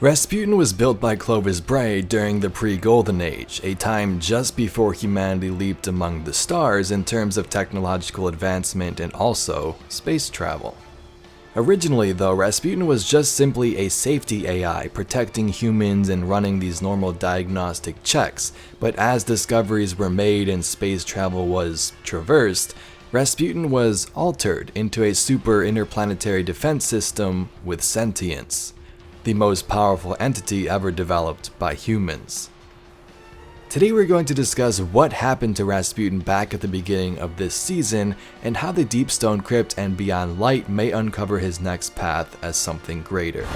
Rasputin was built by Clovis Bray during the pre-Golden Age, a time just before humanity leaped among the stars in terms of technological advancement and also space travel. Originally though, Rasputin was just simply a safety AI protecting humans and running these normal diagnostic checks, but as discoveries were made and space travel was traversed, Rasputin was altered into a super interplanetary defense system with sentience, the most powerful entity ever developed by humans. Today we're going to discuss what happened to Rasputin back at the beginning of this season and how the Deep Stone Crypt and Beyond Light may uncover his next path as something greater.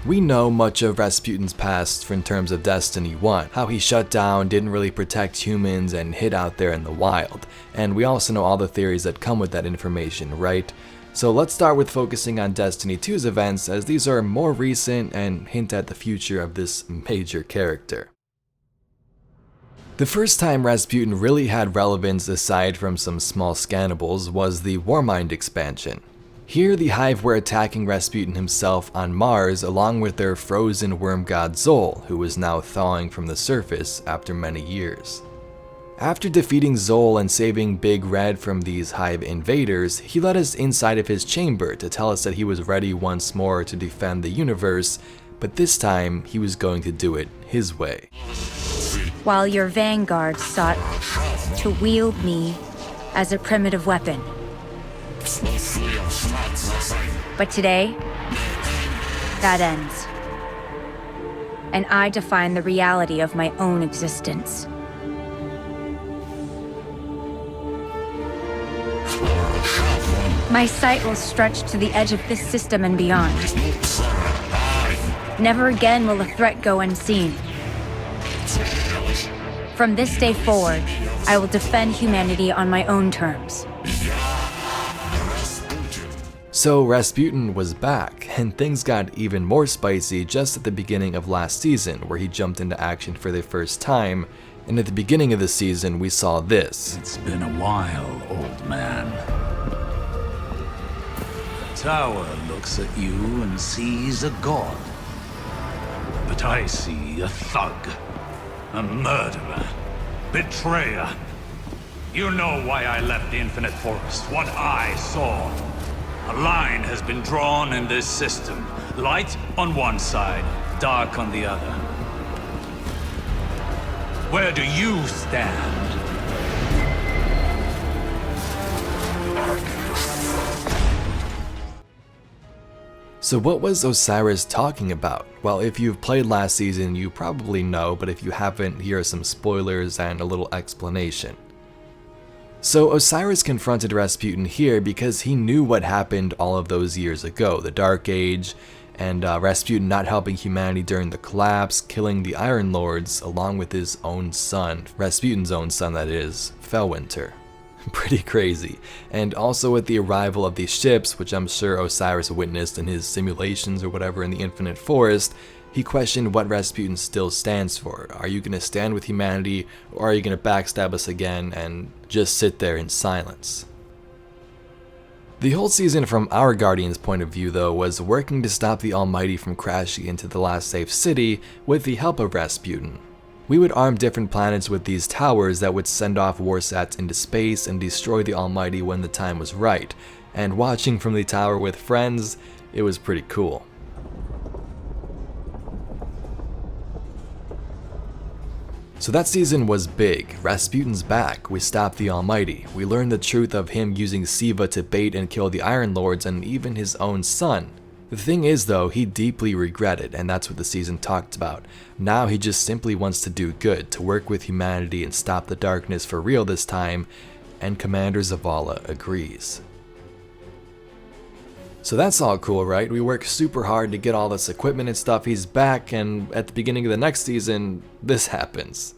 We know much of Rasputin's past in terms of Destiny 1, how he shut down, didn't really protect humans, and hid out there in the wild. And we also know all the theories that come with that information, right? So let's start with focusing on Destiny 2's events, as these are more recent and hint at the future of this major character. The first time Rasputin really had relevance aside from some small scannables was the Warmind expansion. Here, the Hive were attacking Rasputin himself on Mars along with their frozen worm god Xol, who was now thawing from the surface after many years. After defeating Xol and saving Big Red from these Hive invaders, he led us inside of his chamber to tell us that he was ready once more to defend the universe, but this time he was going to do it his way. While your vanguard sought to wield me as a primitive weapon. But today, that ends. And I define the reality of my own existence. My sight will stretch to the edge of this system and beyond. Never again will a threat go unseen. From this day forward, I will defend humanity on my own terms. So Rasputin was back, and things got even more spicy just at the beginning of last season, where he jumped into action for the first time, and at the beginning of the season we saw this. It's been a while, old man. The tower looks at you and sees a god. But I see a thug, a murderer, betrayer. You know why I left the Infinite Forest, what I saw. A line has been drawn in this system. Light on one side, dark on the other. Where do you stand? So what was Osiris talking about? Well, if you've played last season, you probably know, but if you haven't, here are some spoilers and a little explanation. So Osiris confronted Rasputin here because he knew what happened all of those years ago, the Dark Age, and Rasputin not helping humanity during the collapse, killing the Iron Lords along with his own son, Rasputin's own son that is, Felwinter. Pretty crazy. And also with the arrival of these ships, which I'm sure Osiris witnessed in his simulations or whatever in the Infinite Forest, he questioned what Rasputin still stands for. Are you going to stand with humanity, or are you going to backstab us again and just sit there in silence? The whole season from our Guardian's point of view though was working to stop the Almighty from crashing into the last safe city with the help of Rasputin. We would arm different planets with these towers that would send off warsats into space and destroy the Almighty when the time was right, and watching from the tower with friends, it was pretty cool. So that season was big. Rasputin's back. We stopped the Almighty. We learned the truth of him using Siva to bait and kill the Iron Lords and even his own son. The thing is though, he deeply regretted, and that's what the season talked about. Now he just simply wants to do good, to work with humanity and stop the darkness for real this time, and Commander Zavala agrees. So that's all cool, right? We work super hard to get all this equipment and stuff, he's back, and at the beginning of the next season, this happens.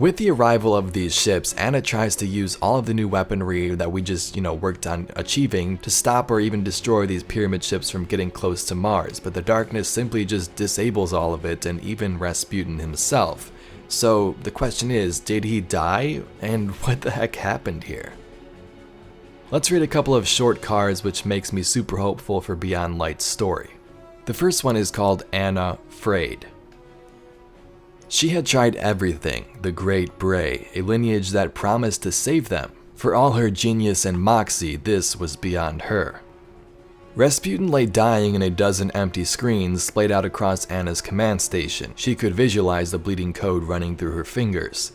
With the arrival of these ships, Anna tries to use all of the new weaponry that we just, worked on achieving to stop or even destroy these pyramid ships from getting close to Mars, but the darkness simply just disables all of it and even Rasputin himself. So the question is, did he die? And what the heck happened here? Let's read a couple of short cards which makes me super hopeful for Beyond Light's story. The first one is called Anna Frayed. She had tried everything, the Great Bray, a lineage that promised to save them. For all her genius and moxie, this was beyond her. Rasputin lay dying in a dozen empty screens splayed out across Anna's command station. She could visualize the bleeding code running through her fingers.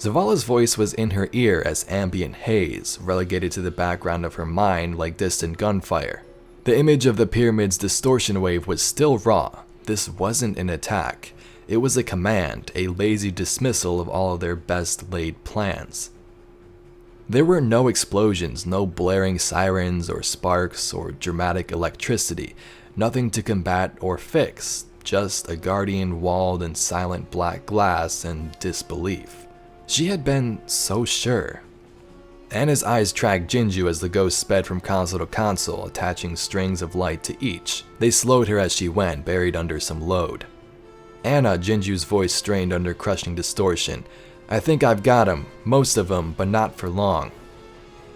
Zavala's voice was in her ear as ambient haze, relegated to the background of her mind like distant gunfire. The image of the pyramid's distortion wave was still raw. This wasn't an attack. It was a command, a lazy dismissal of all of their best laid plans. There were no explosions, no blaring sirens or sparks or dramatic electricity, nothing to combat or fix, just a guardian walled in silent black glass and disbelief. She had been so sure. Anna's eyes tracked Jinju as the ghost sped from console to console, attaching strings of light to each. They slowed her as she went, buried under some load. Anna, Jinju's voice strained under crushing distortion. I think I've got him, most of them, but not for long.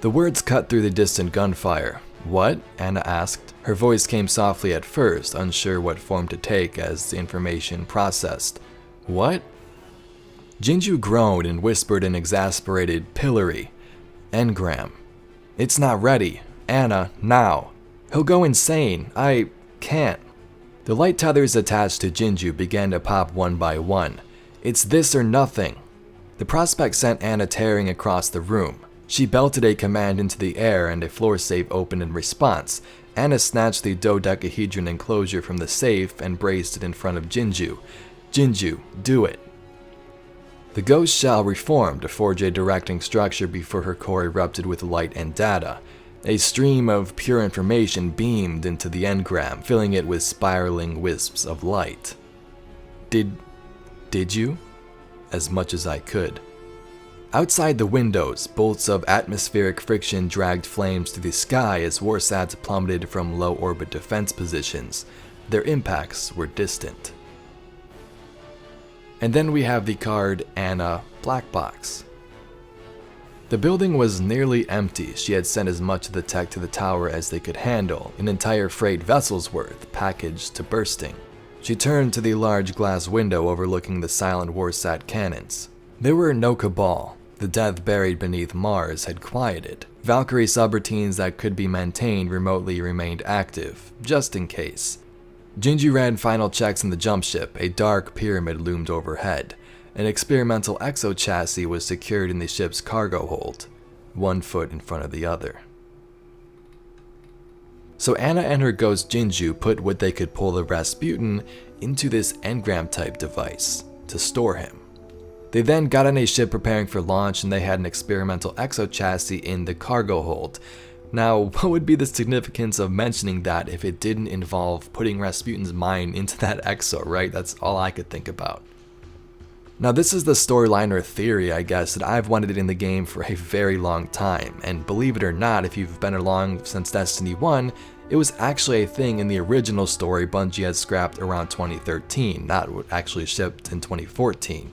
The words cut through the distant gunfire. What? Anna asked. Her voice came softly at first, unsure what form to take as the information processed. What? Jinju groaned and whispered in exasperated pillory. Engram. It's not ready. Anna, now. He'll go insane. I can't. The light tethers attached to Jinju began to pop one by one. It's this or nothing. The prospect sent Anna tearing across the room. She belted a command into the air and a floor safe opened in response. Anna snatched the dodecahedron enclosure from the safe and braced it in front of Jinju. Jinju, do it. The ghost shell reformed to forge a directing structure before her core erupted with light and data. A stream of pure information beamed into the engram, filling it with spiraling wisps of light. Did you? As much as I could. Outside the windows, bolts of atmospheric friction dragged flames through the sky as warsats plummeted from low-orbit defense positions. Their impacts were distant. And then we have the card Anna Black Box. The building was nearly empty. She had sent as much of the tech to the tower as they could handle, an entire freight vessel's worth, packaged to bursting. She turned to the large glass window overlooking the silent warsat cannons. There were no cabal. The death buried beneath Mars had quieted. Valkyrie subroutines that could be maintained remotely remained active, just in case. Jinju ran final checks in the jump ship. A dark pyramid loomed overhead. An experimental exo chassis was secured in the ship's cargo hold, 1 foot in front of the other. So Anna and her ghost Jinju put what they could pull of Rasputin into this engram type device to store him. They then got on a ship preparing for launch and they had an experimental exo chassis in the cargo hold. Now, what would be the significance of mentioning that if it didn't involve putting Rasputin's mind into that exo, right? That's all I could think about. Now this is the storyline or theory, I guess, that I've wanted in the game for a very long time, and believe it or not, if you've been along since Destiny 1, it was actually a thing in the original story Bungie had scrapped around 2013, not what actually shipped in 2014.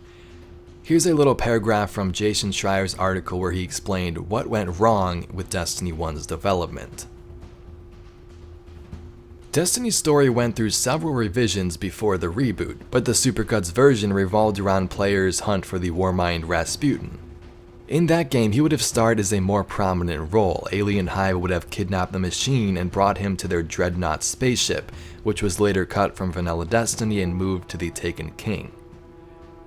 Here's a little paragraph from Jason Schreier's article where he explained what went wrong with Destiny 1's development. Destiny's story went through several revisions before the reboot, but the Supercuts version revolved around players' hunt for the Warmind Rasputin. In that game, he would have starred as a more prominent role. Alien Hive would have kidnapped the machine and brought him to their Dreadnought spaceship, which was later cut from Vanilla Destiny and moved to the Taken King.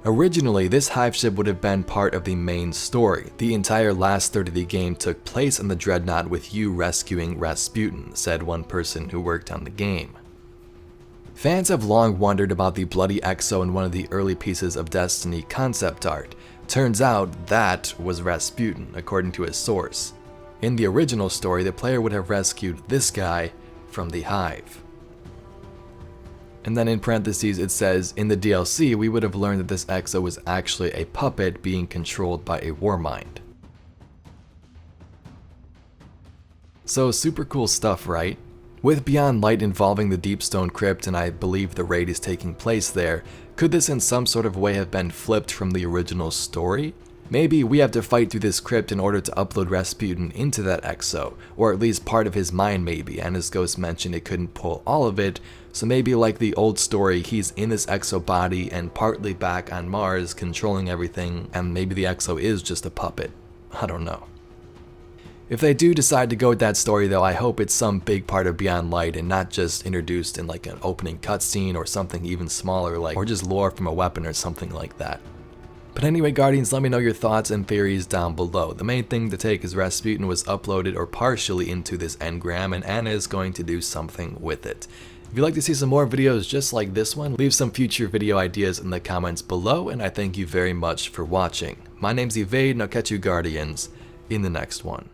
Originally, this Hive ship would have been part of the main story. The entire last third of the game took place on the Dreadnought with you rescuing Rasputin, said one person who worked on the game. Fans have long wondered about the bloody Exo in one of the early pieces of Destiny concept art. Turns out that was Rasputin, according to a source. In the original story, the player would have rescued this guy from the Hive. And then in parentheses it says, in the DLC we would have learned that this Exo was actually a puppet being controlled by a Warmind. So super cool stuff, right? With Beyond Light involving the Deepstone Crypt, and I believe the raid is taking place there, could this in some sort of way have been flipped from the original story? Maybe we have to fight through this crypt in order to upload Rasputin into that Exo, or at least part of his mind maybe, and as Ghost mentioned it couldn't pull all of it, so maybe like the old story he's in this Exo body and partly back on Mars controlling everything, and maybe the Exo is just a puppet. I don't know. If they do decide to go with that story though, I hope it's some big part of Beyond Light and not just introduced in like an opening cutscene or something even smaller, like, or just lore from a weapon or something like that. But anyway, Guardians, let me know your thoughts and theories down below. The main thing to take is Rasputin was uploaded or partially into this engram, and Anna is going to do something with it. If you'd like to see some more videos just like this one, leave some future video ideas in the comments below, and I thank you very much for watching. My name's Evade, and I'll catch you Guardians in the next one.